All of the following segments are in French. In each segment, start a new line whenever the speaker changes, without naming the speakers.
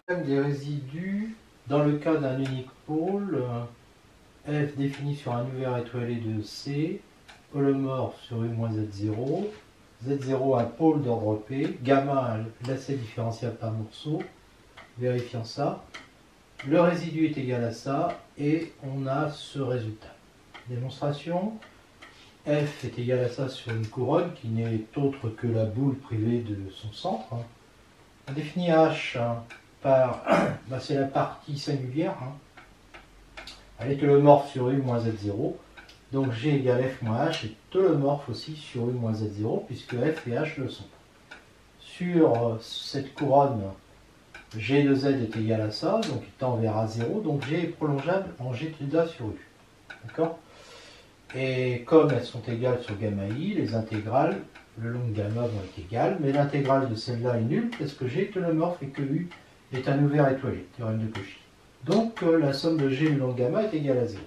Des résidus dans le cas d'un unique pôle, F défini sur un univers étoilé de C, holomorphe sur U-Z0, Z0 un pôle d'ordre P, gamma un lacet différentiable par morceau, vérifiant ça, le résidu est égal à ça, et on a ce résultat. Démonstration, F est égal à ça sur une couronne qui n'est autre que la boule privée de son centre. On définit H par, c'est la partie singulière, elle est holomorphe sur U-Z0, donc G égale F moins H est holomorphe aussi sur U-Z0, puisque F et H le sont. Sur cette couronne, G de Z est égal à ça, donc il tend vers A0, donc G est prolongeable en G tilde sur U. D'accord? Et comme elles sont égales sur gamma I, les intégrales, le long de gamma vont être égales, mais l'intégrale de celle-là est nulle, parce que G est holomorphe et que U est un ouvert étoilé, théorème de Cauchy. Donc la somme de G le long de gamma est égale à 0.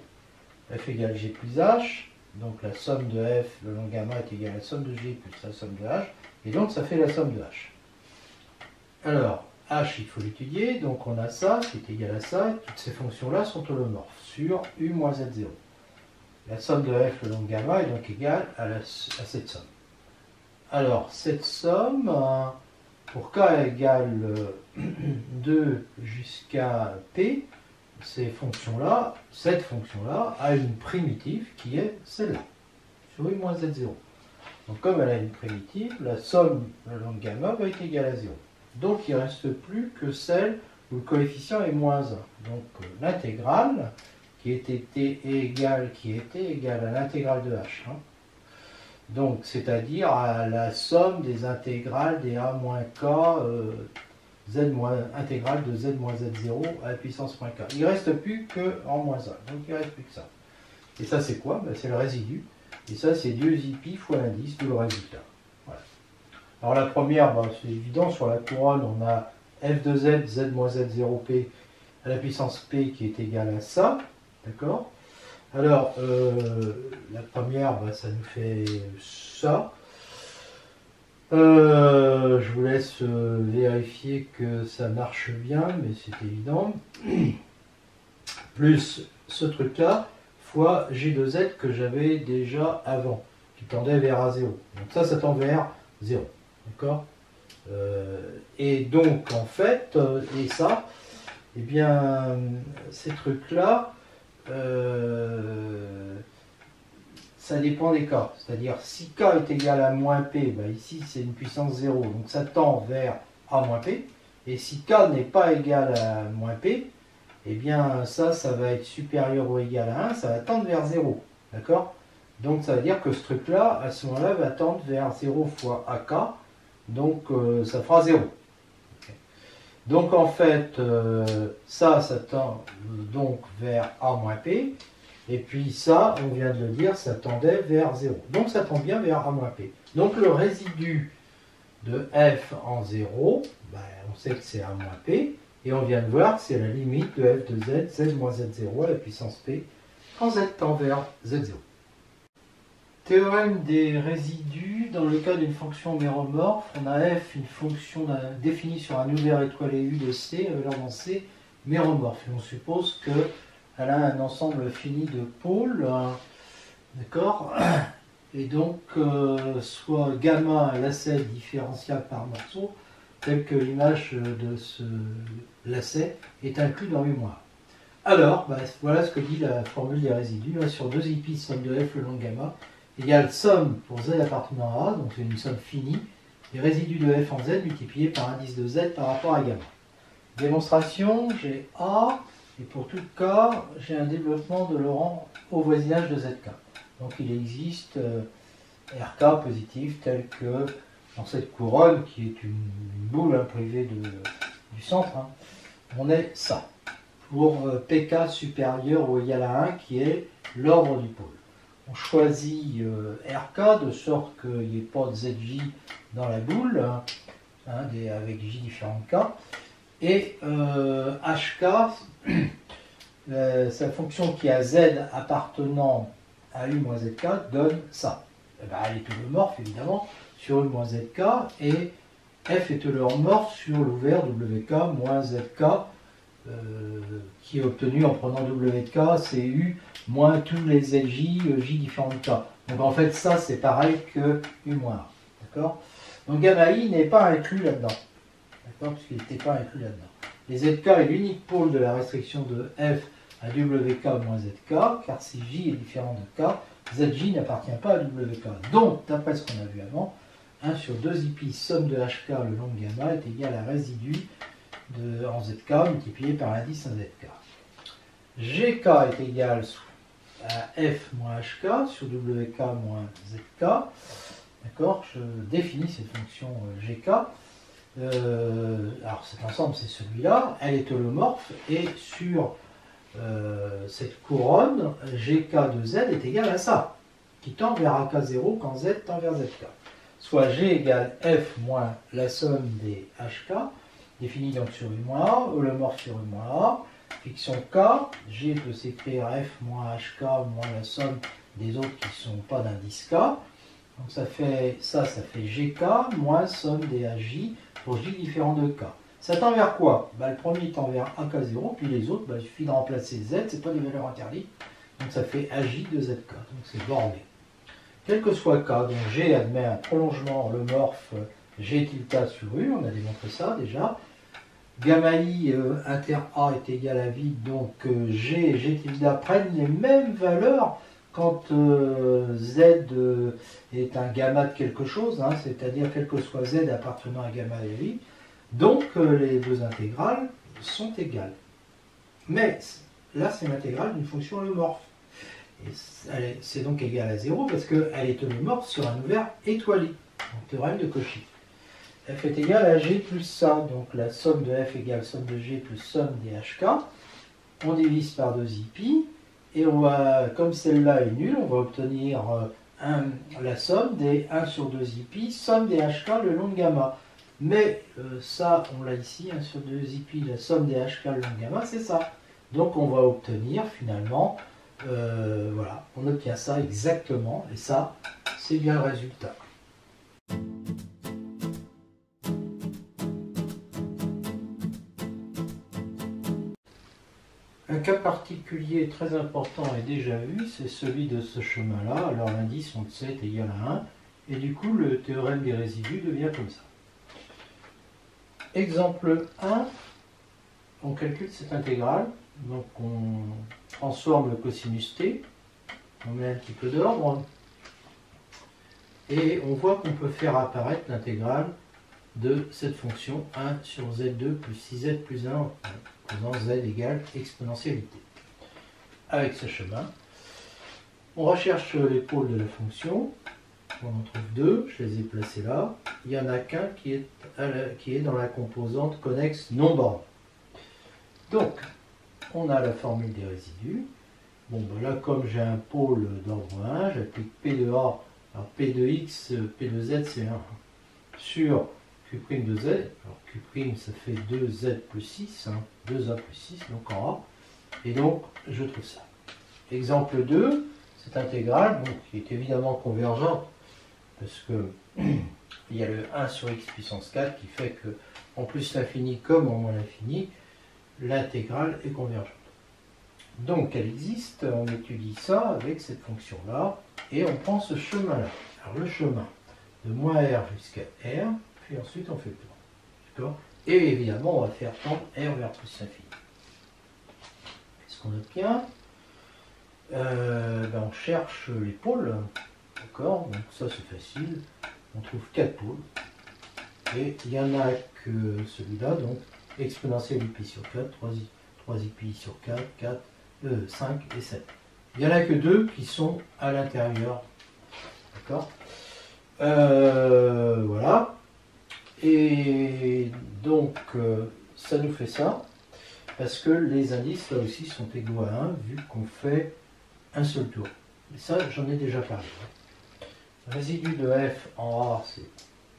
F égale G plus H, donc la somme de F le long de gamma est égale à la somme de G plus la somme de H, et donc ça fait la somme de H. Alors, H il faut l'étudier, donc on a ça qui est égal à ça, et toutes ces fonctions-là sont holomorphes sur U moins Z0. La somme de F le long de gamma est donc égale à cette somme. Alors, cette somme, pour k égale 2 jusqu'à p, cette fonction-là a une primitive qui est celle-là, sur U moins Z0. Donc comme elle a une primitive, la somme le long de gamma va être égale à 0. Donc il ne reste plus que celle où le coefficient est moins 1. Donc l'intégrale qui était égale à l'intégrale de h. Donc c'est-à-dire à la somme des intégrales des a moins k, intégrale de z moins z0 à la puissance moins k. Il ne reste plus qu'en moins 1. Donc il ne reste plus que ça. Et ça c'est quoi? C'est le résidu. Et ça c'est 2pi fois l'indice de le résultat. Voilà. Alors la première, c'est évident, sur la couronne on a f de z, z moins z0p à la puissance p qui est égale à ça. D'accord? Alors, la première, ça nous fait ça. Je vous laisse vérifier que ça marche bien, mais c'est évident. Plus ce truc-là, fois G de Z que j'avais déjà avant, qui tendait vers A0. Donc ça tend vers 0. D'accord? Et donc, en fait, et ça, eh bien, ces trucs-là, ça dépend des cas. C'est-à-dire, si k est égal à moins p, ici c'est une puissance 0, donc ça tend vers a moins p. Et si k n'est pas égal à moins p, eh bien ça va être supérieur ou égal à 1, ça va tendre vers 0. D'accord? Donc ça veut dire que ce truc-là, à ce moment-là, va tendre vers 0 fois ak, donc ça fera 0. Donc en fait, ça tend donc vers A moins P, et puis ça, on vient de le dire, ça tendait vers 0. Donc ça tend bien vers A moins P. Donc le résidu de F en 0, on sait que c'est A moins P, et on vient de voir que c'est la limite de F de Z, Z moins Z0 à la puissance P, quand Z tend vers Z0. Théorème des résidus, dans le cas d'une fonction méromorphe, on a f une fonction définie sur un univers étoilé U de C, valeur dans C, méromorphe. Et on suppose qu'elle a un ensemble fini de pôles, d'accord? Et donc, soit gamma, un lacet différentiable par morceau, tel que l'image de ce lacet est inclus dans U-. Alors, voilà ce que dit la formule des résidus, sur 2pi somme de f le long de gamma, égale somme pour z appartenant à A, donc c'est une somme finie, les résidus de f en z multipliés par indice de z par rapport à gamma. Démonstration, j'ai A, et pour tout k, j'ai un développement de Laurent au voisinage de zk. Donc il existe rk positif tel que dans cette couronne, qui est une boule privée du centre, on est ça, pour pk supérieur ou égal à 1, qui est l'ordre du pôle. On choisit RK de sorte qu'il n'y ait pas de ZJ dans la boule, avec J différents K. Et HK, sa fonction qui a Z appartenant à U moins ZK donne ça. Elle est holomorphe évidemment sur U moins ZK et f est holomorphe sur l'ouvert WK moins ZK qui est obtenu en prenant W de K, c'est U moins tous les LJ, J différents de K. Donc en fait ça c'est pareil que U moins A. D'accord? Donc gamma I n'est pas inclus là-dedans. D'accord? Puisqu'il n'était pas inclus là-dedans. Et ZK est l'unique pôle de la restriction de F à WK moins ZK, car si J est différent de K, ZJ n'appartient pas à WK. Donc, d'après ce qu'on a vu avant, 1 sur 2 IP somme de HK le long de gamma est égal à résidu en ZK multiplié par l'indice en ZK. GK est égal à F moins HK sur WK moins ZK. D'accord? Je définis cette fonction GK. Alors cet ensemble c'est celui-là, elle est holomorphe et sur cette couronne, GK de Z est égal à ça, qui tend vers AK0 quand Z tend vers ZK. Soit G égale F moins la somme des HK, définie donc sur U-A, holomorphe sur U-A, fiction K, G peut s'écrire F moins HK moins la somme des autres qui ne sont pas d'indice K. Donc ça fait GK moins somme des HJ pour J différent de K. Ça tend vers quoi? Le premier tend vers AK0, puis les autres, il suffit de remplacer Z, c'est pas des valeurs interdites, donc ça fait AJ de ZK, donc c'est borné. Quel que soit K, donc G admet un prolongement holomorphe G tilde sur U, on a démontré ça déjà. Gamma I inter A est égal à vide, donc G et G tilde prennent les mêmes valeurs quand Z est un gamma de quelque chose, hein, c'est-à-dire quel que soit Z appartenant à gamma et I. Donc les deux intégrales sont égales. Mais là c'est l'intégrale d'une fonction holomorphe. C'est donc égal à 0 parce qu'elle est holomorphe sur un ouvert étoilé. Donc théorème de Cauchy. F est égal à G plus ça. Donc la somme de F égale somme de G plus somme des HK. On divise par 2IP. Et on va, comme celle-là est nulle, on va obtenir la somme des 1 sur 2IP, somme des HK le long de gamma. Mais ça, on l'a ici, 1 sur 2IP, la somme des HK le long de gamma, c'est ça. Donc on va obtenir finalement, voilà, on obtient ça exactement, et ça, c'est bien le résultat. Un cas particulier très important et déjà vu, c'est celui de ce chemin-là. Alors l'indice, on le sait, est égal à 1, et du coup le théorème des résidus devient comme ça. Exemple 1, on calcule cette intégrale, donc on transforme le cosinus t, on met un petit peu d'ordre, et on voit qu'on peut faire apparaître l'intégrale de cette fonction 1 sur z2 plus 6z plus 1, faisant z égale exponentialité. Avec ce chemin, on recherche les pôles de la fonction. On en trouve deux, je les ai placés là. Il n'y en a qu'un qui est dans la composante connexe non borne. Donc, on a la formule des résidus. Bon, là, comme j'ai un pôle d'ordre 1, j'applique P de A, alors P de X, P de Z, c'est 1, sur Q' de Z. Alors Q', ça fait 2Z plus 6, 2A plus 6, donc en A. Et donc, je trouve ça. Exemple 2, cette intégrale, donc, qui est évidemment convergente, parce que il y a le 1 sur x puissance 4 qui fait que, en plus l'infini comme en moins l'infini, l'intégrale est convergente. Donc elle existe, on étudie ça avec cette fonction-là, et on prend ce chemin-là. Alors le chemin de moins r jusqu'à r, puis ensuite on fait le tour. D'accord? Et évidemment, on va faire tendre r vers plus l'infini. Qu'est-ce qu'on obtient? On cherche les pôles. D'accord, donc ça c'est facile, on trouve 4 pôles, et il n'y en a que celui-là, donc exponentielle pi sur 4, 3 pi sur 4, 5 et 7. Il n'y en a que 2 qui sont à l'intérieur, d'accord, voilà, et donc ça nous fait ça, parce que les indices là aussi sont égaux à 1, vu qu'on fait un seul tour. Et ça, j'en ai déjà parlé. Résidu de f en A, c'est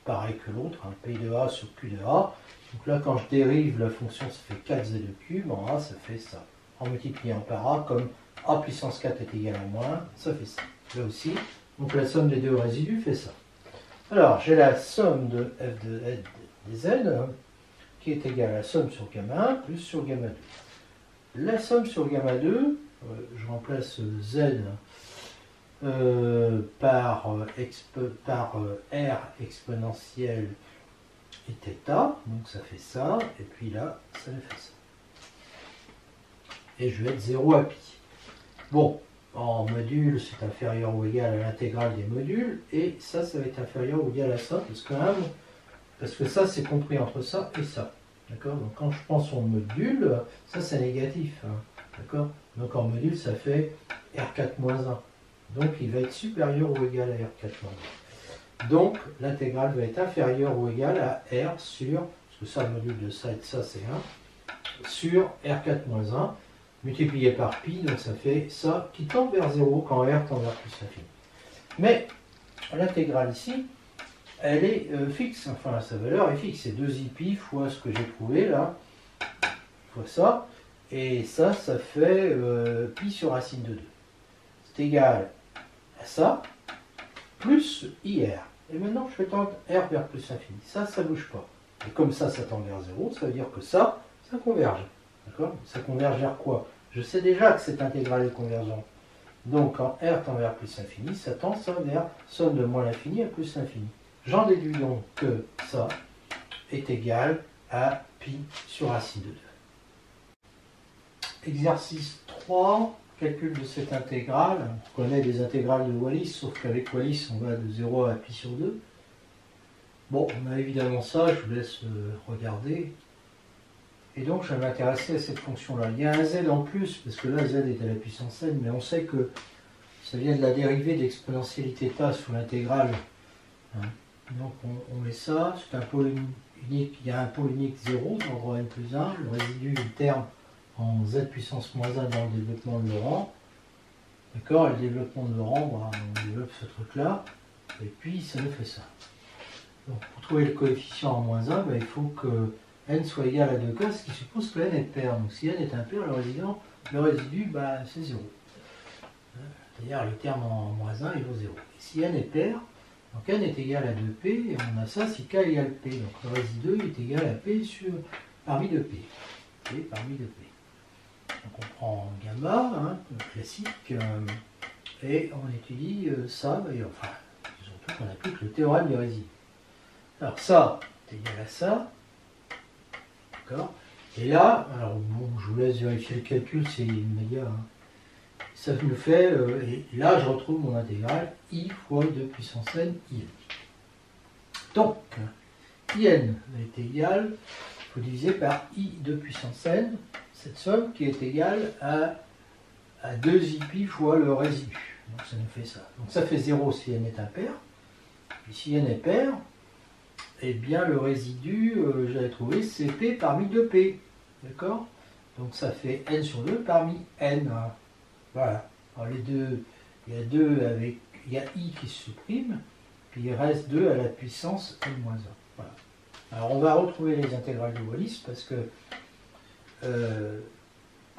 pareil que l'autre, P de A sur Q de A. Donc là, quand je dérive la fonction, ça fait 4z de cube, en A, ça fait ça. En multipliant par A, comme A puissance 4 est égal à moins, ça fait ça. Là aussi, donc la somme des deux résidus fait ça. Alors, j'ai la somme de f de dz, qui est égal à la somme sur gamma 1 plus sur gamma 2. La somme sur gamma 2, je remplace z par r exponentielle et θ, donc ça fait ça, et puis là, ça me fait ça. Et je vais être 0 à pi. Bon, en module, c'est inférieur ou égal à l'intégrale des modules, et ça va être inférieur ou égal à ça, parce que ça, c'est compris entre ça et ça. D'accord? Donc quand je prends son module, ça c'est négatif. Hein, d'accord? Donc en module, ça fait R4-1. Donc il va être supérieur ou égal à R4-1. Donc l'intégrale va être inférieure ou égale à R sur, parce que ça, le module de ça et de ça, c'est 1, sur R4-1, multiplié par pi, donc ça fait ça qui tend vers 0 quand R tend vers plus l'infini. Mais l'intégrale ici, elle est fixe, enfin sa valeur est fixe, c'est 2i pi fois ce que j'ai trouvé là, fois ça, et ça fait pi sur racine de 2. C'est égal à ça, plus IR. Et maintenant je vais tendre R vers plus l'infini. Ça ne bouge pas. Et comme ça tend vers 0, ça veut dire que ça converge. D'accord? Ça converge vers quoi? Je sais déjà que cette intégrale est convergente. Donc quand R tend vers plus l'infini, ça tend ça vers somme de moins l'infini à plus l'infini. J'en déduis donc que ça est égal à pi sur racine de 2. Exercice 3, calcul de cette intégrale. On connaît des intégrales de Wallis, sauf qu'avec Wallis, on va de 0 à pi sur 2. Bon, on a évidemment ça, je vous laisse regarder. Et donc, je vais m'intéresser à cette fonction-là. Il y a un z en plus, parce que là, z est à la puissance n, mais on sait que ça vient de la dérivée de l'exponentialité θ sous l'intégrale. Hein. Donc, on met ça, c'est un pôle unique, il y a un pôle unique 0, d'ordre n plus 1, le résidu du terme en z puissance moins 1 dans le développement de Laurent. D'accord, et le développement de Laurent, on développe ce truc-là, et puis ça nous fait ça. Donc, pour trouver le coefficient en moins 1, il faut que n soit égal à 2k, ce qui suppose que n est pair. Donc si n est impair, le résidu c'est 0. C'est-à-dire le terme en moins 1, il vaut 0. Et si n est pair, donc n est égal à 2p, et on a ça si k égale p. Donc le résidu est égal à p parmi 2p. P parmi 2p. Donc on prend gamma, hein, classique, et on étudie ça, et enfin, surtout qu'on applique le théorème du résidu. Alors ça est égal à ça. D'accord. Et là, alors bon, je vous laisse vérifier le calcul, c'est immédiat. Hein. Ça nous fait, et là je retrouve mon intégrale i fois 2 puissance n in. Donc, in est égal, il faut diviser par i 2 puissance n, cette somme qui est égale à 2i pi fois le résidu. Donc ça nous fait ça. Donc ça fait 0 si n est impair. Et si n est pair, eh bien le résidu, j'avais trouvé, c'est p parmi 2p. D'accord? Donc ça fait n sur 2 parmi n. Voilà. Alors les deux, il y a i qui se supprime, puis il reste 2 à la puissance n-1. Voilà. Alors on va retrouver les intégrales de Wallis parce que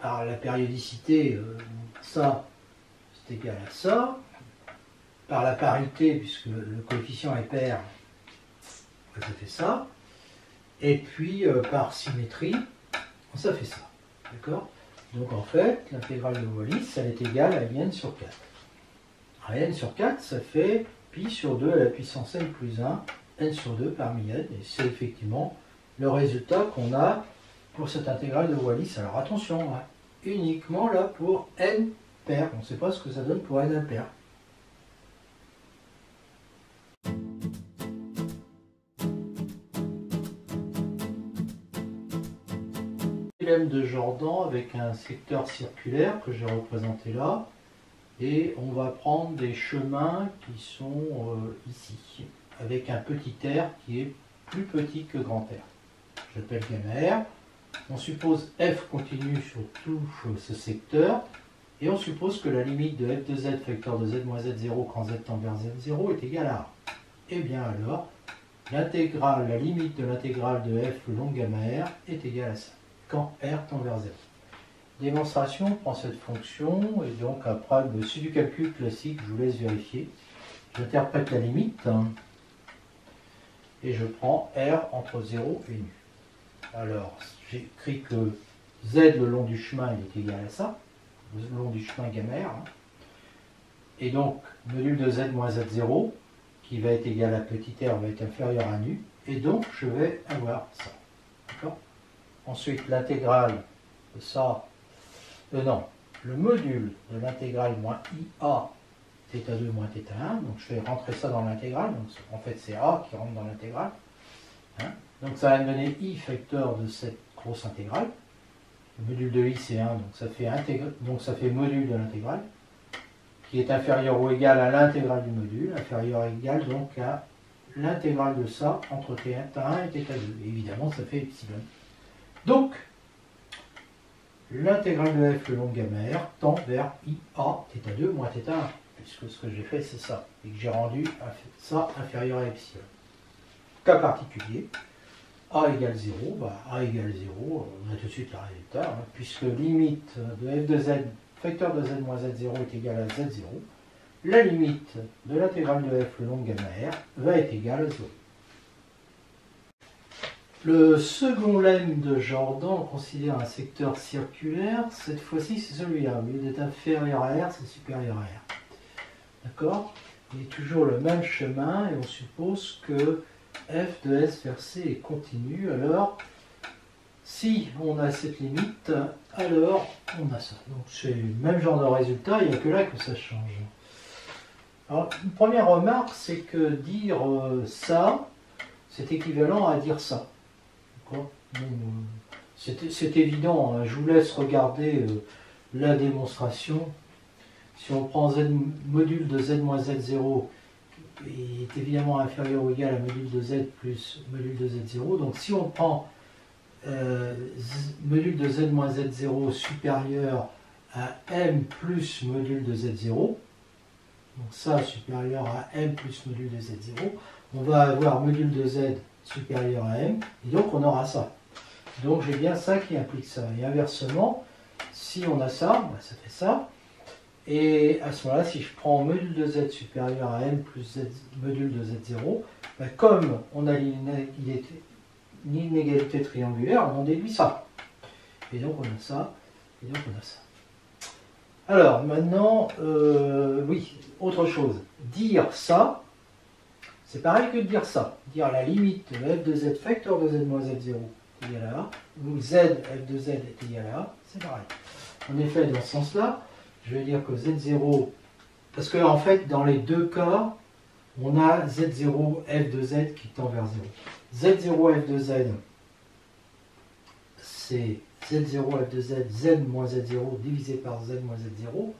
par la périodicité, ça c'est égal à ça. Par la parité, puisque le coefficient est pair, ça fait ça. Et puis par symétrie, ça fait ça. D'accord? Donc en fait, l'intégrale de Wallis, elle est égale à n sur 4. Alors, n sur 4, ça fait pi sur 2 à la puissance n plus 1, n sur 2 parmi n. Et c'est effectivement le résultat qu'on a pour cette intégrale de Wallis. Alors attention, hein, uniquement là pour n pair. On ne sait pas ce que ça donne pour n impair. De Jordan avec un secteur circulaire que j'ai représenté là, et on va prendre des chemins qui sont ici avec un petit r qui est plus petit que grand R. J'appelle gamma R. On suppose f continue sur tout ce secteur et on suppose que la limite de f de z facteur de z moins z0 quand z tend vers z0 est égale à a. Et bien alors l'intégrale, la limite de l'intégrale de f long gamma R est égale à ça quand R tend vers 0. Démonstration, on prend cette fonction, et donc après, c'est du calcul classique, je vous laisse vérifier. J'interprète la limite. et je prends R entre 0 et nu. Alors, j'écris que Z le long du chemin il est égal à ça, le long du chemin gamma R, hein. Et donc, module de Z moins Z0, qui va être égal à petit r, va être inférieur à nu, et donc je vais avoir ça. D'accord? Ensuite, l'intégrale de ça, non, le module de l'intégrale moins IA, θ2 moins θ1, donc je vais rentrer ça dans l'intégrale, donc en fait c'est A qui rentre dans l'intégrale. Hein? Donc ça va me donner I facteur de cette grosse intégrale. Le module de I c'est 1, donc ça fait module de l'intégrale, qui est inférieur ou égal à l'intégrale du module, inférieur ou égal donc à l'intégrale de ça entre θ1 et θ2. Et évidemment, ça fait epsilon. Donc, l'intégrale de f le long de gamma r tend vers IA θ2 moins θ1, puisque ce que j'ai fait, c'est ça, et que j'ai rendu ça inférieur à epsilon. Cas particulier, A égale 0, A égale 0, on a tout de suite le résultat, hein, puisque limite de f de z, facteur de z moins z0 est égal à z0, la limite de l'intégrale de f le long de gamma r va être égale à 0. Le second lemme de Jordan, on considère un secteur circulaire. Cette fois-ci, c'est celui-là. Au lieu d'être inférieur à R, c'est supérieur à R. D'accord? Il est toujours le même chemin et on suppose que f de S vers C est continu. Alors, si on a cette limite, alors on a ça. Donc c'est le même genre de résultat, il n'y a que là que ça change. Alors, une première remarque, c'est que dire ça, c'est équivalent à dire ça. C'est évident, hein. Je vous laisse regarder la démonstration. Si on prend z, module de z moins z0 est évidemment inférieur ou égal à module de z plus module de z0. Donc si on prend module de z moins z0 supérieur à m plus module de z0, donc ça supérieur à m plus module de z0, on va avoir module de z supérieur à m, et donc on aura ça. Donc j'ai bien ça qui implique ça. Et inversement, si on a ça, ça fait ça. Et à ce moment-là, si je prends module de z supérieur à m plus z, module de z0, comme on a l'inégalité triangulaire, on en déduit ça. Et donc on a ça, et donc on a ça. Alors maintenant, oui, autre chose. Dire ça, c'est pareil que de dire ça. Dire la limite de f de z facteur de z moins z0 est égal à A, ou z f de z est égal à A, c'est pareil. En effet, dans ce sens-là, je vais dire que z0, parce que en fait, dans les deux cas, on a z0 f de z qui tend vers 0. z0 f de z, c'est z0 f de z, z moins z0 divisé par z moins z0.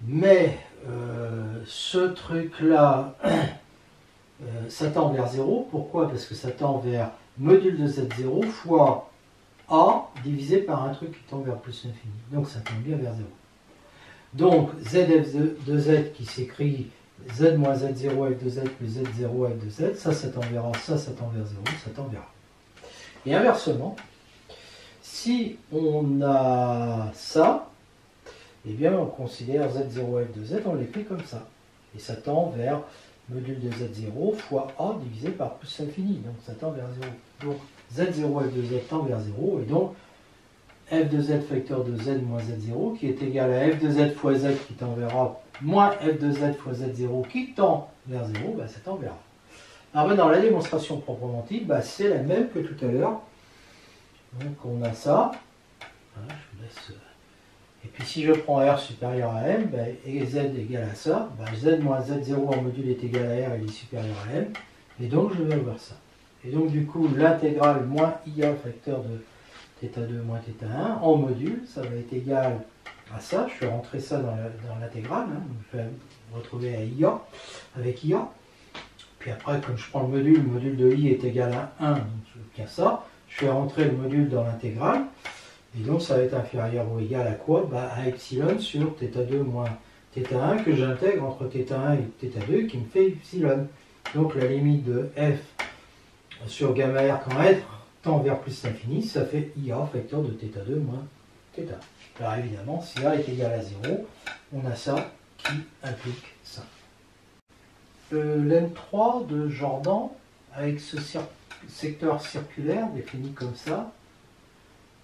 Mais ce truc-là, ça tend vers 0. Pourquoi? Parce que ça tend vers module de z0 fois a divisé par un truc qui tend vers plus l'infini. Donc ça tend bien vers 0. Donc zf de z qui s'écrit z moins z0 f de z plus z0 f de z, ça tend vers a, ça tend vers 0, ça tend vers a. Et inversement, si on a ça, eh bien on considère z0 f de z, on l'écrit comme ça. Et ça tend vers module de z0 fois a divisé par plus l'infini, donc ça tend vers 0. Donc z0 f de z tend vers 0, et donc f de z facteur de z moins z0 qui est égal à f de z fois z qui tend vers a moins f de z fois z0 qui tend vers 0, ça tend vers a. Alors dans la démonstration proprement dite, c'est la même que tout à l'heure. Donc on a ça. Voilà, je vous laisse. Et puis si je prends r supérieur à m, et z égale à ça, z moins z0 en module est égal à r, il est supérieur à m, et donc je vais avoir ça. Et donc du coup, l'intégrale moins ia facteur de θ2 moins θ1 en module, ça va être égal à ça. Je vais rentrer ça dans l'intégrale, hein, je vais me retrouver à ia, avec ia. Puis après, comme je prends le module de i est égal à 1, donc je obtiens ça. Je vais rentrer le module dans l'intégrale. Et donc ça va être inférieur ou égal à quoi? À epsilon sur θ2 moins θ1 que j'intègre entre θ1 et θ2 qui me fait epsilon. Donc la limite de f sur gamma r quand r tend vers plus l'infini, ça fait ia facteur de θ2 moins θ1. Alors évidemment, si a est égal à 0, on a ça qui implique ça. Le lemme 3 de Jordan, avec ce secteur circulaire défini comme ça,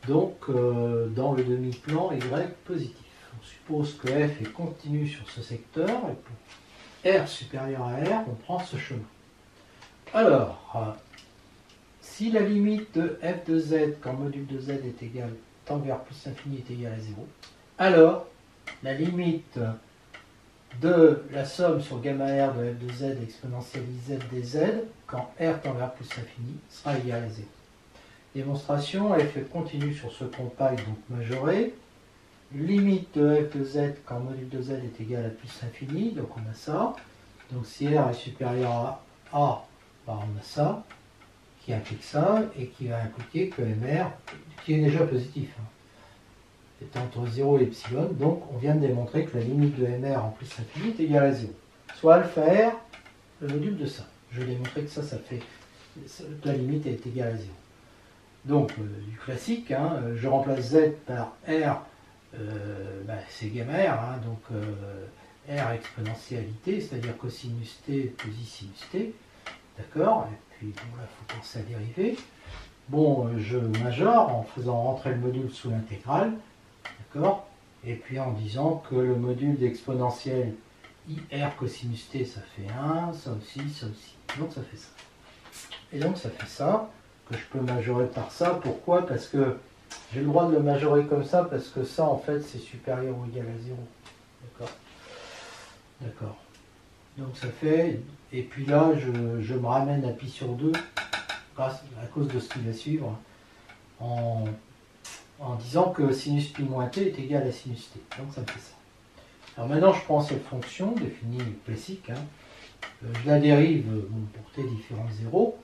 donc dans le demi-plan y positif. On suppose que f est continu sur ce secteur, et pour r supérieur à r, on prend ce chemin. Alors, si la limite de f de z, quand module de z est égal, tend vers plus l'infini est égal à 0, alors la limite de la somme sur gamma r de f de z exponentielle iz dz, quand r tend vers plus l'infini, sera égal à 0. Démonstration, f est continue sur ce compacte, donc majoré. Limite de f de z quand module de z est égal à plus l'infini, donc on a ça. Donc si r est supérieur à a, bah on a ça, qui implique ça, et qui va impliquer que mr, qui est déjà positif, est entre 0 et epsilon, donc on vient de démontrer que la limite de mr en plus l'infini est égale à 0. Soit alpha r, le module de ça. Je vais démontrer que ça fait, la limite est égale à 0. Donc, du classique, je remplace z par r, c'est gamma r, donc r exponentialité, c'est-à-dire cosinus t plus sinus t, d'accord. Et puis, bon, là, il faut penser à dériver. Bon, je majore en faisant rentrer le module sous l'intégrale, d'accord. Et puis en disant que le module d'exponentielle ir cosinus t, ça fait 1, ça aussi, donc ça fait ça. Et donc ça fait ça, que je peux majorer par ça. Pourquoi? Parce que j'ai le droit de le majorer comme ça, parce que ça, en fait, c'est supérieur ou égal à 0. D'accord. D'accord. Donc ça fait... Et puis là, je me ramène à pi sur 2, grâce à cause de ce qui va suivre, en disant que sinus pi moins t est égal à sinus t. Donc ça me fait ça. Alors maintenant, je prends cette fonction, définie classique, je la dérive pour t différent de 0,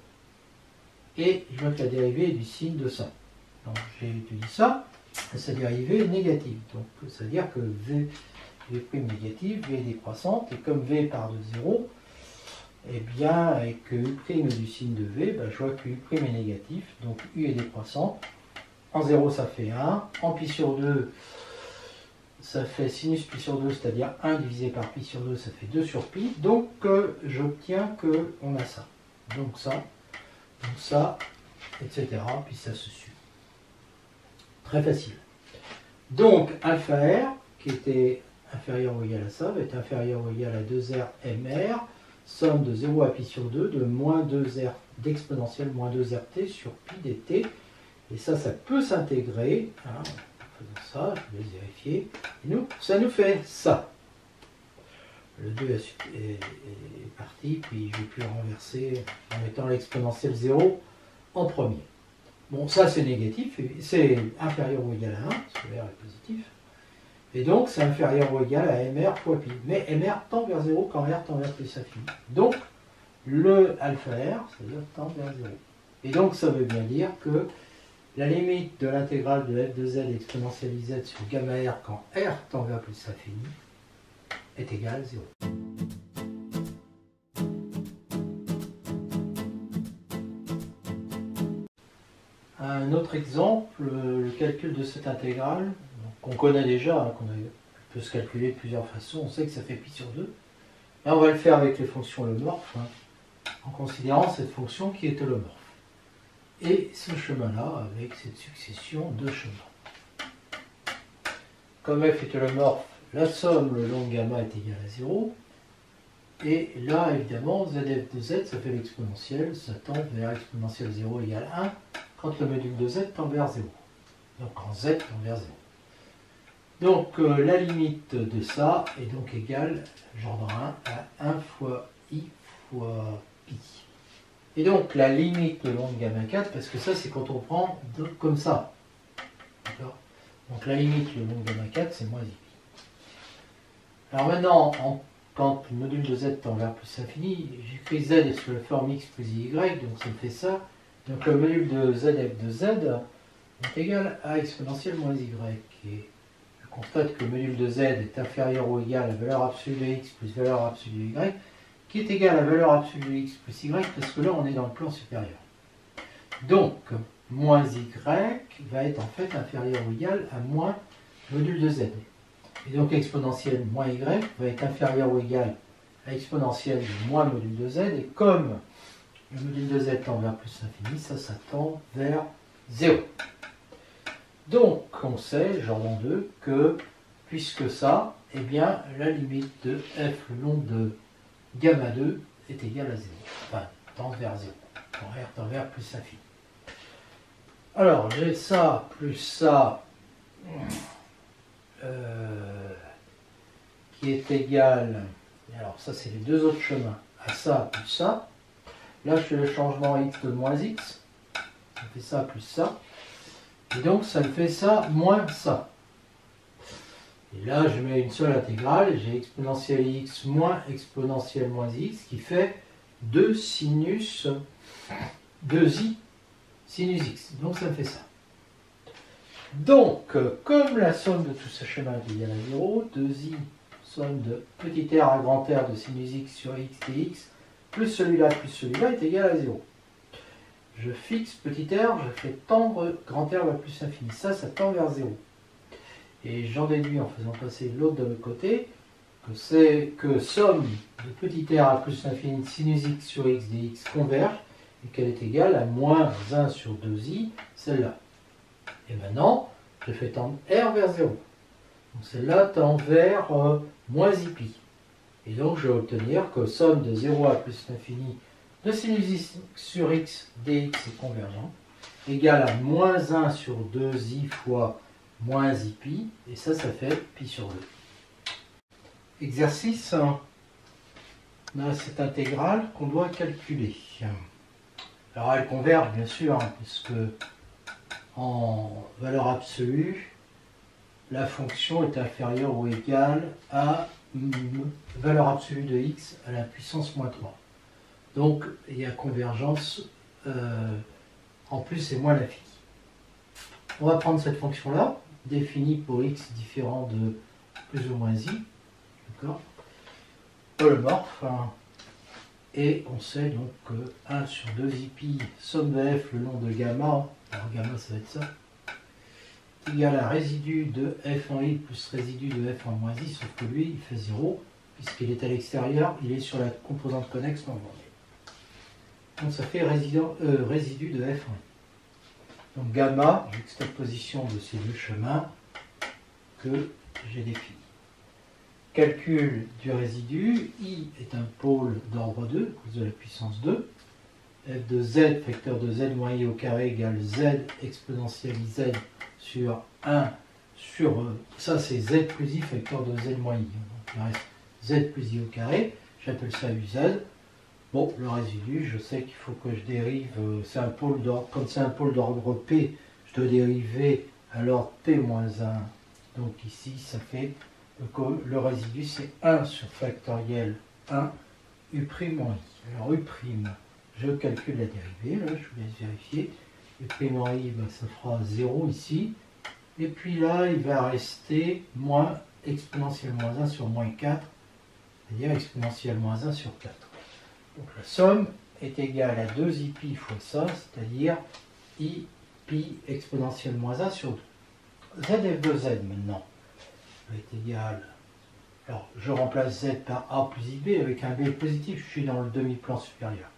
et je vois que la dérivée est du signe de ça. Donc j'ai étudié ça, et sa dérivée est négative. Donc ça veut dire que v négative, v est décroissante, et comme v part de 0, et bien avec u' du signe de v, je vois que u' est négatif, donc u est décroissante. En 0 ça fait 1, en pi sur 2 ça fait sinus pi sur 2, c'est-à-dire 1 divisé par pi sur 2, ça fait 2 sur pi, donc j'obtiens qu'on a ça. Donc ça, etc. Puis ça se suit. Très facile. Donc alpha r, qui était inférieur ou égal à ça, va être inférieur ou égal à 2r mr, somme de 0 à pi sur 2 de moins 2r d'exponentielle moins 2rt sur pi dt. Et ça peut s'intégrer. En faisant ça, je vous laisse vérifier. Et ça nous fait ça. Le 2 est parti, puis je vais plus le renverser en mettant l'exponentielle 0 en premier. Bon, ça c'est négatif, c'est inférieur ou égal à 1, parce que R est positif. Et donc c'est inférieur ou égal à mr fois pi. Mais mr tend vers 0 quand r tend vers plus infini. Donc le alpha r, c'est-à-dire tend vers 0. Et donc ça veut bien dire que la limite de l'intégrale de f de z exponentielle z sur gamma r quand r tend vers plus infini est égale à 0. Un autre exemple, le calcul de cette intégrale, qu'on connaît déjà, qu'on peut se calculer de plusieurs façons, on sait que ça fait pi sur 2. Là, on va le faire avec les fonctions holomorphes, en considérant cette fonction qui est holomorphe. Et ce chemin-là, avec cette succession de chemins. Comme f est holomorphe, la somme le long de gamma est égale à 0. Et là, évidemment, zf de z, ça fait l'exponentielle, ça tend vers exponentielle 0 égale 1, quand le module de z tend vers 0. Donc quand z tend vers 0. Donc la limite de ça est donc égale, genre 1, à 1 fois i fois pi. Et donc la limite le long de gamma 4, parce que ça c'est quand on prend comme ça. D'accord. Donc la limite le long de gamma 4, c'est moins i pi. Alors maintenant, quand le module de z tend vers plus infini, j'écris z est sous la forme x plus y, donc ça me fait ça. Donc le module de zf de z est égal à exponentielle moins y. Et je constate que le module de z est inférieur ou égal à la valeur absolue de x plus valeur absolue de y, qui est égal à la valeur absolue de x plus y, parce que là on est dans le plan supérieur. Donc, moins y va être en fait inférieur ou égal à moins module de z. Et donc exponentielle moins y va être inférieur ou égal à exponentielle de moins module de z, et comme Le module de z tend vers plus l'infini, ça tend vers 0. Donc, on sait, Jordan 2, que puisque ça, eh bien, la limite de f le long de gamma 2 est égale à 0. Enfin, tend vers 0. Quand R tend vers plus l'infini. Alors, j'ai ça plus ça qui est égal, alors ça c'est les deux autres chemins, à ça plus ça. Là, je fais le changement x de moins x. Ça fait ça plus ça. Et donc, ça me fait ça moins ça. Et là, je mets une seule intégrale. J'ai exponentielle x moins exponentielle moins x qui fait 2 sinus 2i sinus x. Donc, ça me fait ça. Donc, comme la somme de tous ces chemins est égale à 0, 2i somme de petit r à grand R de sinus x sur x dx plus celui-là est égal à 0. Je fixe petit r, je fais tendre grand R vers plus l'infini. Ça tend vers 0. Et j'en déduis en faisant passer l'autre de l'autre côté que c'est que somme de petit r à plus l'infini de sinus x sur x dx converge et qu'elle est égale à moins 1 sur 2i, celle-là. Et maintenant, je fais tendre r vers 0. Donc celle-là tend vers moins i Et donc je vais obtenir que somme de 0 à plus l'infini de sinus x sur x dx est convergent égale à moins 1 sur 2i fois moins i pi. Et ça fait pi sur 2. Exercice, on a cette intégrale qu'on doit calculer. Alors elle converge bien sûr, puisque en valeur absolue, la fonction est inférieure ou égale à valeur absolue de x à la puissance moins 3. Donc il y a convergence, en plus c'est moins l'infini. On va prendre cette fonction-là, définie pour x différent de plus ou moins i, d'accord, holomorphe, et on sait donc que 1 sur 2i pi, somme de f le long de gamma, alors gamma ça va être ça, égal à résidu de f en i plus résidu de f en moins i, sauf que lui, il fait 0, puisqu'il est à l'extérieur, il est sur la composante connexe non bornée. Donc ça fait résidu de f en i. Donc gamma, juxtaposition de ces deux chemins que j'ai définis. Calcul du résidu, i est un pôle d'ordre 2, à cause de la puissance 2. f de z, facteur de z moins i au carré égale z exponentielle iz sur 1 sur, ça c'est z plus i facteur de z moins i. Donc il reste z plus i au carré, j'appelle ça uz. Bon, le résidu, je sais qu'il faut que je dérive, c'est un pôle d'ordre, comme c'est un pôle d'ordre p, je dois dériver à l'ordre p moins 1. Donc ici, ça fait, le résidu c'est 1 sur factoriel 1 u' moins i. Alors u', je calcule la dérivée, là je vous laisse vérifier. U' moins i, ben, ça fera 0 ici. Et puis là, il va rester moins exponentielle moins 1 sur moins 4, c'est-à-dire exponentielle moins 1 sur 4. Donc la somme est égale à 2i pi fois ça, c'est-à-dire i pi exponentielle moins 1 sur 2. Zf de z maintenant est égal, alors je remplace z par a plus ib avec un b positif, je suis dans le demi-plan supérieur.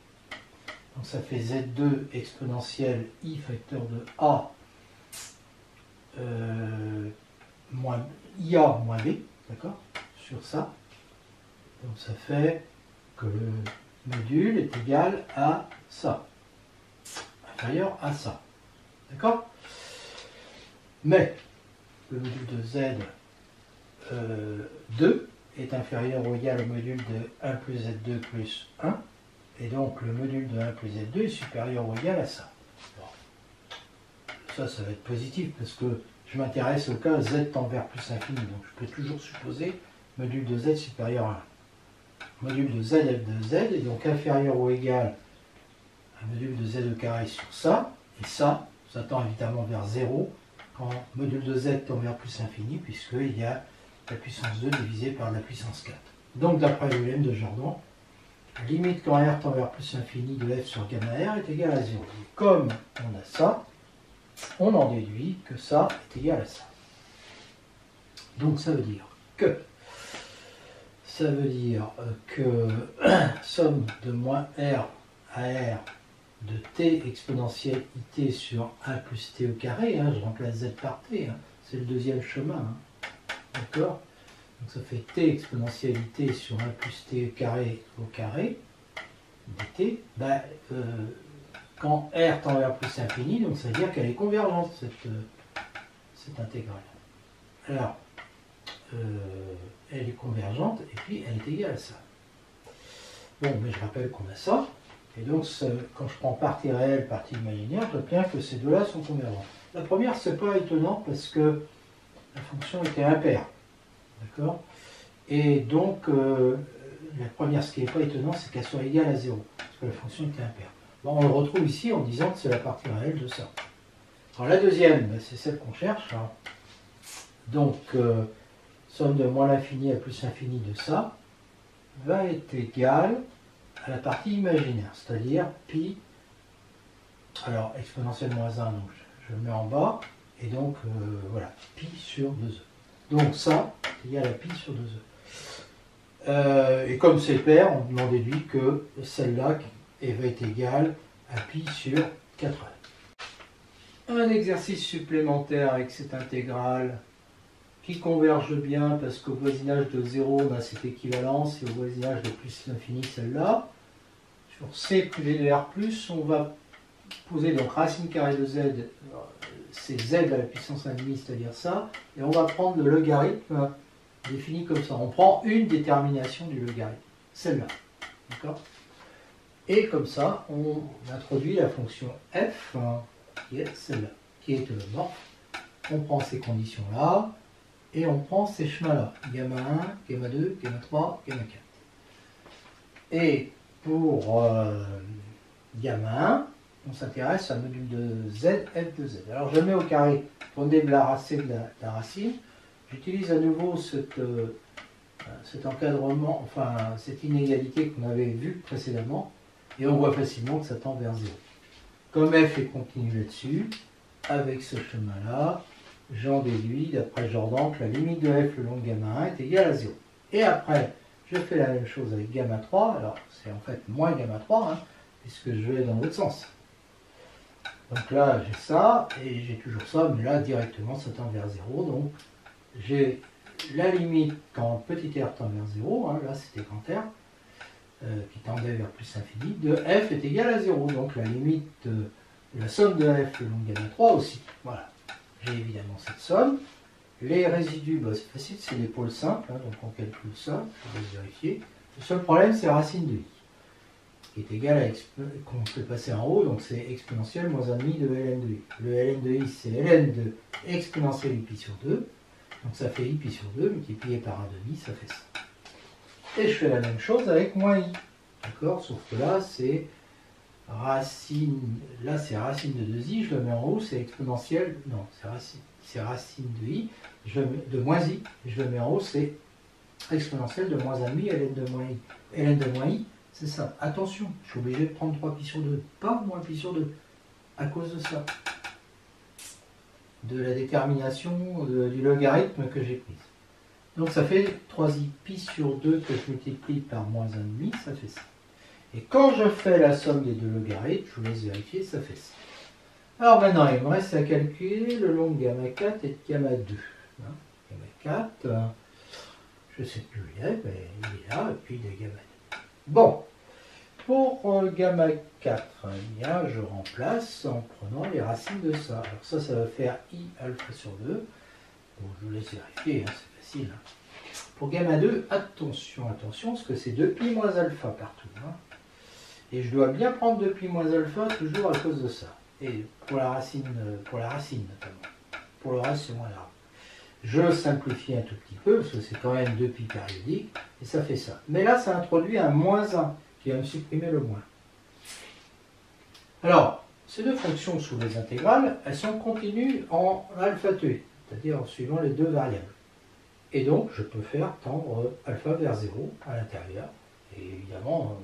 Donc ça fait z2 exponentielle i facteur de a moins ia moins b, d'accord, sur ça. Donc ça fait que le module est égal à ça, inférieur à ça, d'accord. Mais le module de z 2 est inférieur ou égal au module de 1 plus z2 plus 1, et donc le module de 1 plus z2 est supérieur ou égal à ça. Bon. Ça va être positif parce que je m'intéresse au cas z tend vers plus infini, donc je peux toujours supposer module de z supérieur à 1. Module de z f de z est donc inférieur ou égal à module de z au carré sur ça, et ça tend évidemment vers 0 quand module de z tend vers plus infini, puisqu'il y a la puissance 2 divisée par la puissance 4. Donc d'après le lemme de Jordan, la limite quand r tend vers plus infini de f sur gamma r est égale à 0. Et comme on a ça, on en déduit que ça est égal à ça. Donc ça veut dire que somme de moins r à R de t exponentielle it sur 1 plus t au carré, hein, je remplace z par t, hein, c'est le deuxième chemin, hein, d'accord? Donc ça fait t exponentielle it sur 1 plus t au carré dt, ben, quand R tend vers plus infini, donc ça veut dire qu'elle est convergente, cette intégrale. Alors, elle est convergente et puis elle est égale à ça. Bon, mais je rappelle qu'on a ça. Et donc, quand je prends partie réelle, partie imaginaire, je vois bien que ces deux-là sont convergents. La première, c'est pas étonnant parce que la fonction était impaire. D'accord? Et donc, la première, ce qui n'est pas étonnant, c'est qu'elle soit égale à 0. Parce que la fonction était impaire. Bon, on le retrouve ici en disant que c'est la partie réelle de ça. Alors, la deuxième, ben, c'est celle qu'on cherche. Hein. Donc, somme de moins l'infini à plus l'infini de ça va être égale à la partie imaginaire, c'est-à-dire pi, alors exponentielle moins 1, donc je le mets en bas, et donc voilà, pi sur 2e. Donc ça, c'est égal à pi sur 2e. Et comme c'est pair, on en déduit que celle-là va être égale à pi sur 4e. Un exercice supplémentaire avec cette intégrale qui converge bien parce qu'au voisinage de 0, on a cette équivalence, et au voisinage de plus l'infini, celle-là. Sur c plus v de r+, on va poser donc racine carrée de z, c'est z à la puissance 1,5, c'est-à-dire ça, et on va prendre le logarithme défini comme ça. On prend une détermination du logarithme, celle-là. D'accord? Et comme ça, on introduit la fonction f, qui est celle-là, qui est holomorphe. On prend ces conditions-là, et on prend ces chemins-là, gamma 1, gamma 2, gamma 3, gamma 4. Et pour gamma 1, on s'intéresse à un module de z, f de z. Alors je le mets au carré pour me débarrasser de la racine. J'utilise à nouveau cet encadrement, enfin cette inégalité qu'on avait vue précédemment, et on voit facilement que ça tend vers 0. Comme f est continu là-dessus, avec ce chemin-là, j'en déduis, d'après Jordan, que la limite de f le long de gamma 1 est égale à 0. Et après, je fais la même chose avec gamma 3, alors c'est en fait moins gamma 3, hein, puisque je vais dans l'autre sens. Donc là, j'ai ça, et j'ai toujours ça, mais là, directement, ça tend vers 0. Donc, j'ai la limite quand petit r tend vers 0, hein, là c'était grand R, qui tendait vers plus infini, de f est égal à 0. Donc la limite de la somme de f le long de gamma 3 aussi. Voilà. J'ai évidemment cette somme. Les résidus, bah, c'est facile, c'est des pôles simples, hein, donc on calcule ça, je vais vérifier. Le seul problème, c'est la racine de i, qui est égale à, qu'on peut passer en haut, donc c'est exponentielle moins 1,5 de ln de i. Le ln de i, c'est ln de exponentielle pi sur 2, donc ça fait i pi sur 2, multiplié par 1,5, ça fait ça. Et je fais la même chose avec moins i, d'accord, sauf que là, c'est racine, là c'est racine de 2i, je le mets en haut, c'est exponentielle, non, c'est racine de i, de moins i, je le mets en haut, c'est exponentielle de moins 1,5 ln de moins i. ln de moins i, c'est ça. Attention, je suis obligé de prendre 3 pi sur 2, pas moins pi sur 2, à cause de ça. De la détermination du logarithme que j'ai prise. Donc ça fait 3i pi sur 2 que je multiplie par moins 1,5, ça fait ça. Et quand je fais la somme des deux logarithmes, je vous laisse vérifier, ça fait ça. Alors maintenant, il me reste à calculer le long de gamma 4 et de gamma 2. Hein, gamma 4, je ne sais plus où il est, mais il est là, et puis il est gamma 2. Bon, pour gamma 4, eh bien, je remplace en prenant les racines de ça. Alors ça va faire i alpha sur 2. Bon, je vous laisse vérifier, hein, c'est facile. Hein. Pour gamma 2, attention, attention, parce que c'est 2pi moins alpha partout. Hein. Et je dois bien prendre 2pi moins alpha toujours à cause de ça. Et pour la racine notamment. Pour le reste, c'est moins grave. Je simplifie un tout petit peu, parce que c'est quand même 2pi périodique, et ça fait ça. Mais là, ça introduit un moins 1, qui va me supprimer le moins. Alors, ces deux fonctions sous les intégrales, elles sont continues en alpha t, c'est-à-dire en suivant les deux variables. Et donc, je peux faire tendre alpha vers 0 à l'intérieur. Et évidemment,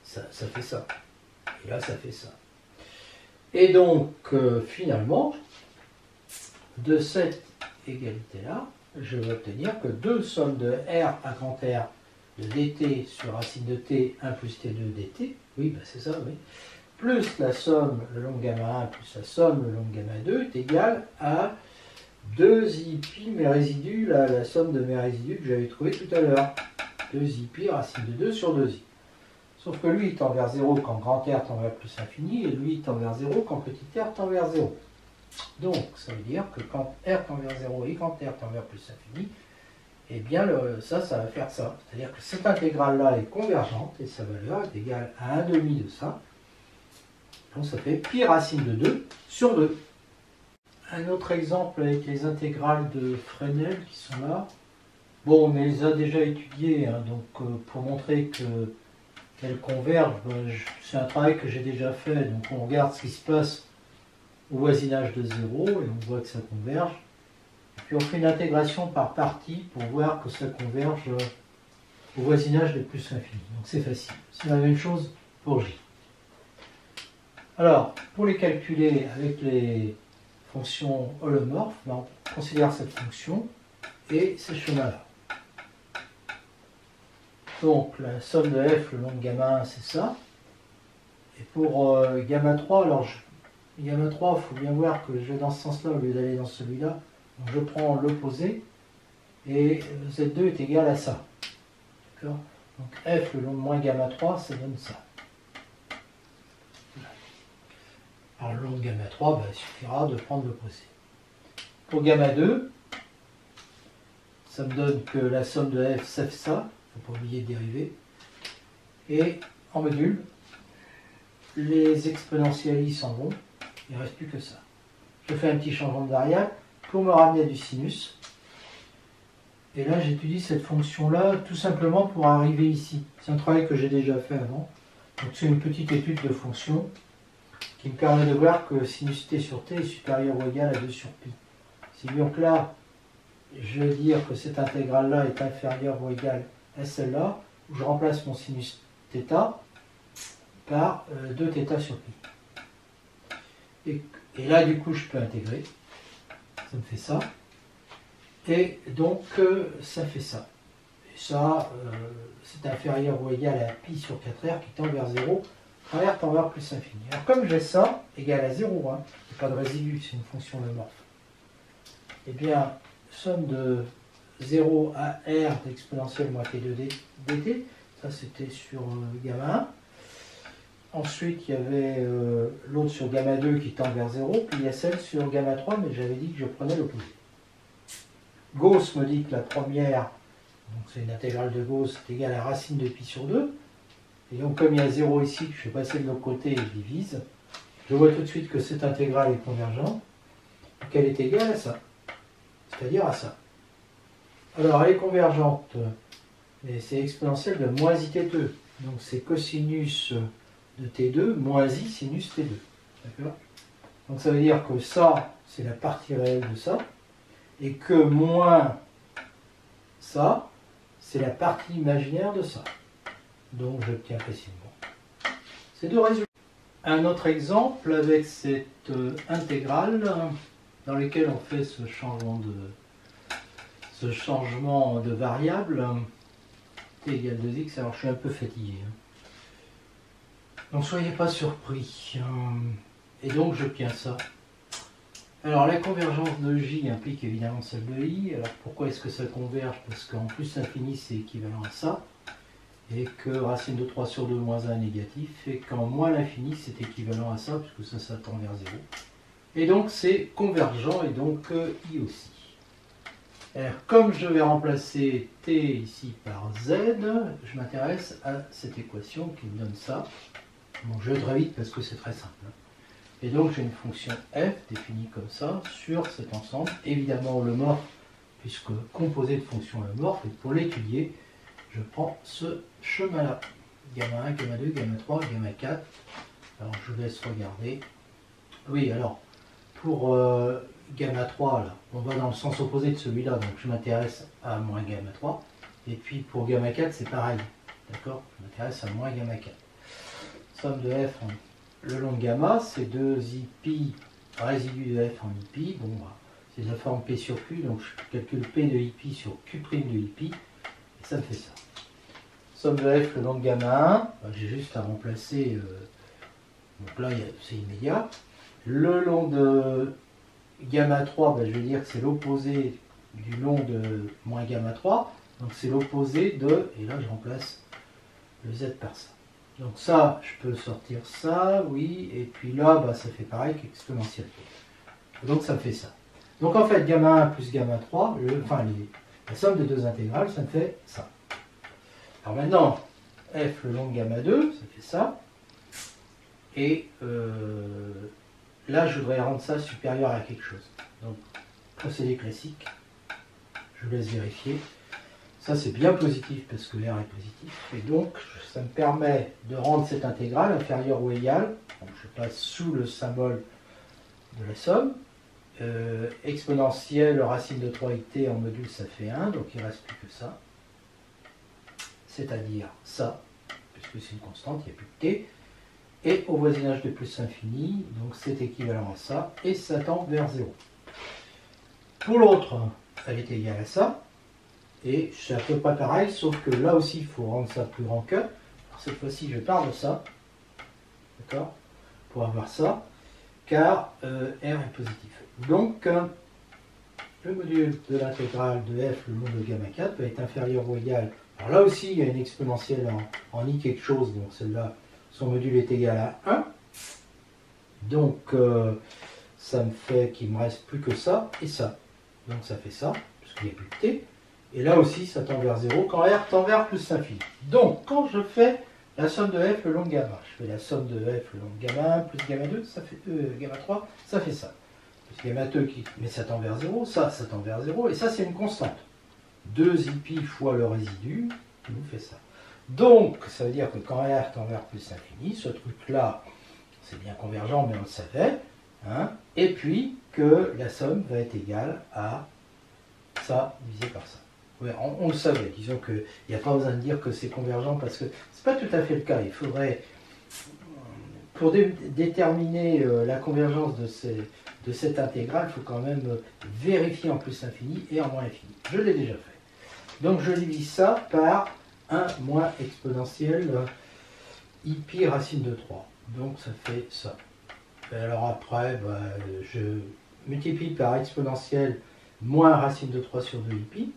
ça fait ça. Et là, ça fait ça. Et donc, finalement, de cette égalité-là, je vais obtenir que deux sommes de R à grand R de dt sur racine de t 1 plus t2 dt, oui, bah c'est ça, oui, plus la somme le long de gamma 1 plus la somme le long de gamma 2 est égal à 2i pi mes résidus, la somme de mes résidus que j'avais trouvé tout à l'heure. 2i pi racine de 2 sur 2i. Sauf que lui il tend vers 0 quand grand R tend vers plus infini, et lui il tend vers 0 quand petit r tend vers 0. Donc ça veut dire que quand r tend vers 0 et quand r tend vers plus infini, eh bien ça va faire ça. C'est-à-dire que cette intégrale-là est convergente et sa valeur est égale à 1,5 de ça. Donc ça fait pi racine de 2 sur 2. Un autre exemple avec les intégrales de Fresnel qui sont là. Bon, on les a déjà étudiées, hein, donc pour montrer qu'elles convergent, ben, c'est un travail que j'ai déjà fait. Donc on regarde ce qui se passe au voisinage de 0 et on voit que ça converge. Et puis on fait une intégration par partie pour voir que ça converge au voisinage de plus infini. Donc c'est facile. C'est la même chose pour J. Alors, pour les calculer avec les fonctions holomorphes, ben, on considère cette fonction et ces chemins-là. Donc la somme de f le long de gamma 1, c'est ça. Et pour gamma 3, alors gamma 3, il faut bien voir que je vais dans ce sens-là au lieu d'aller dans celui-là. Donc je prends l'opposé et z2 est égal à ça. D'accord ? Donc f le long de moins gamma 3, ça donne ça. Alors le long de gamma 3, ben, il suffira de prendre l'opposé. Pour gamma 2, ça me donne que la somme de f, ça fait ça. Il ne faut pas oublier de dériver. Et en module, les exponentielles s'en vont. Il ne reste plus que ça. Je fais un petit changement de variable pour me ramener à du sinus. Et là, j'étudie cette fonction-là tout simplement pour arriver ici. C'est un travail que j'ai déjà fait avant. Donc c'est une petite étude de fonction qui me permet de voir que sinus t sur t est supérieur ou égal à 2 sur pi. Si donc là, je vais dire que cette intégrale-là est inférieure ou égale à celle-là, où je remplace mon sinus θ par 2θ sur pi. Et là, du coup, je peux intégrer. Ça me fait ça. Et donc, ça fait ça. Et ça, c'est inférieur ou égal à pi sur 4r qui tend vers 0. R tend vers plus infini. Alors, comme j'ai ça, égal à 0, hein, il n'y a pas de résidu, c'est une fonction holomorphe. Eh bien, somme de 0 à r d'exponentielle moitié de dt, ça c'était sur gamma 1. Ensuite, il y avait l'autre sur gamma 2 qui tend vers 0, puis il y a celle sur gamma 3, mais j'avais dit que je prenais l'opposé. Gauss me dit que la première, donc c'est une intégrale de Gauss, est égale à racine de pi sur 2. Et donc comme il y a 0 ici, je fais passer de l'autre côté et je divise, je vois tout de suite que cette intégrale est convergente, qu'elle est égale à ça, c'est-à-dire à ça. Alors elle est convergente, mais c'est exponentielle de moins it2, donc c'est cosinus de t2 moins i sinus t2. D'accord ? Donc ça veut dire que ça, c'est la partie réelle de ça, et que moins ça, c'est la partie imaginaire de ça. Donc j'obtiens facilement ces deux résultats. Un autre exemple avec cette intégrale dans lequel on fait ce changement de variable t égale 2x. Alors je suis un peu fatigué. Donc soyez pas surpris. Et donc j'obtiens ça. Alors la convergence de J implique évidemment celle de I. Alors pourquoi est-ce que ça converge? Parce qu'en plus infini c'est équivalent à ça. Et que racine de 3 sur 2 moins 1 est négatif. Et qu'en moins l'infini c'est équivalent à ça, puisque ça tend vers 0. Et donc c'est convergent et donc I aussi. Alors comme je vais remplacer T ici par Z, je m'intéresse à cette équation qui me donne ça. Bon, je vais très vite parce que c'est très simple. Et donc j'ai une fonction f définie comme ça sur cet ensemble, évidemment holomorphe, puisque composé de fonctions holomorphes, et pour l'étudier, je prends ce chemin-là. Gamma 1, gamma 2, gamma 3, gamma 4. Alors je vous laisse regarder. Oui, alors, pour gamma 3, là, on va dans le sens opposé de celui-là, donc je m'intéresse à moins gamma 3. Et puis pour gamma 4, c'est pareil. D'accord? Je m'intéresse à moins gamma 4. Somme de f le long de gamma, c'est 2i pi résidu de f en i pi. Bon, bah, c'est de la forme p sur q, donc je calcule p de i pi sur q' de i pi, et ça me fait ça. somme de f le long de gamma 1, j'ai juste à remplacer, donc là c'est immédiat. Le long de gamma 3, je vais dire que c'est l'opposé du long de moins gamma 3, donc c'est l'opposé de, et là je remplace le z par ça. Donc ça, je peux sortir ça, oui, et puis là, ça fait pareil qu'exponentielle. Donc ça me fait ça. Donc en fait, gamma 1 plus gamma 3, la somme des deux intégrales, ça me fait ça. Alors maintenant, f le long de gamma 2, ça fait ça. Et là, je voudrais rendre ça supérieur à quelque chose. Donc, procédé classique. Je vous laisse vérifier. Ça, c'est bien positif parce que R est positif. Et donc, ça me permet de rendre cette intégrale inférieure ou égale. Donc, je passe sous le symbole de la somme. Exponentielle, racine de 3xt en module, ça fait 1. Donc, il ne reste plus que ça. C'est-à-dire ça, puisque c'est une constante, il n'y a plus de t. Et au voisinage de plus infini, donc c'est équivalent à ça, et ça tend vers 0. Pour l'autre, elle est égale à ça, et c'est à peu près pareil, sauf que là aussi, il faut rendre ça plus grand que. Alors cette fois-ci, je pars de ça, d'accord, pour avoir ça, car R est positif. Donc, le module de l'intégrale de f le long de gamma 4 va être inférieur ou égal. Alors là aussi, il y a une exponentielle en i quelque chose, donc celle-là, son module est égal à 1. Donc, ça me fait qu'il ne me reste plus que ça et ça. Donc, ça fait ça, puisqu'il n'y a plus de t. Et là aussi, ça tend vers 0 quand R tend vers plus l'infini. Donc, quand je fais la somme de f le long de gamma, je fais la somme de f le long de gamma 1 plus gamma 2, ça fait gamma 3, ça fait ça. Plus gamma 2, mais ça tend vers 0, ça tend vers 0, et ça, c'est une constante. 2 pi fois le résidu, qui nous fait ça. Donc, ça veut dire que quand R tend vers plus l'infini, ce truc-là, c'est bien convergent, mais on le savait, hein, et puis que la somme va être égale à ça divisé par ça. Ouais, on le savait, disons qu'il n'y a pas besoin de dire que c'est convergent, parce que c'est pas tout à fait le cas. Il faudrait, pour déterminer la convergence de cette intégrale, il faut quand même vérifier en plus infini et en moins infini. Je l'ai déjà fait. Donc je divise ça par 1 moins exponentielle i pi racine de 3. Donc ça fait ça. Et alors après, je multiplie par exponentielle moins racine de 3 sur 2 i pi.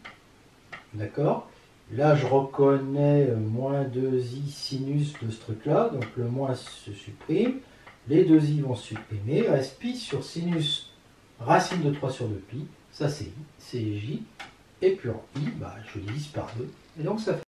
D'accord? Là, je reconnais moins 2i sinus de ce truc-là. Donc le moins se supprime. Les 2i vont se supprimer. Il reste pi sur sinus racine de 3 sur 2 pi. Ça, c'est i. C'est j. Et puis en i, je divise par 2. Et donc ça fait